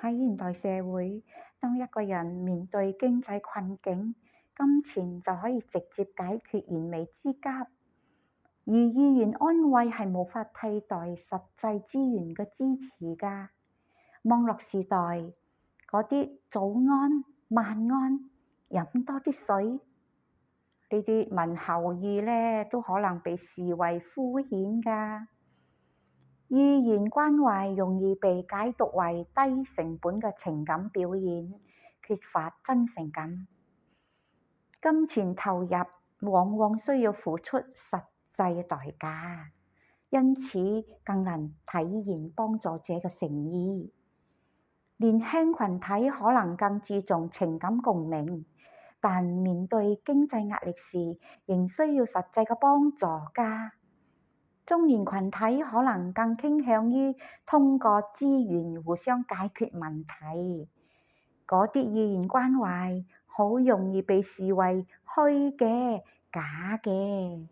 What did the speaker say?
喺現代社會，當一個人面對經濟困境，金錢就可以直接解決燃眉之急，而語言安慰係無法替代實際資源嘅支持㗎。網絡時代嗰啲早安、晚安、飲多啲水呢啲問候語咧，都可能被視為敷衍㗎。語言關懷容易被解讀為低成本嘅情感表現，缺乏真誠感。金錢投入往往需要付出實際代價，因此更難體現幫助者嘅誠意。年輕群體可能更注重情感共鳴，但面對經濟壓力時，仍需要實際嘅幫助㗎。中年群體可能更傾向於通過資源互相解決問題，嗰啲語言關懷好容易被視為虛嘅、假嘅。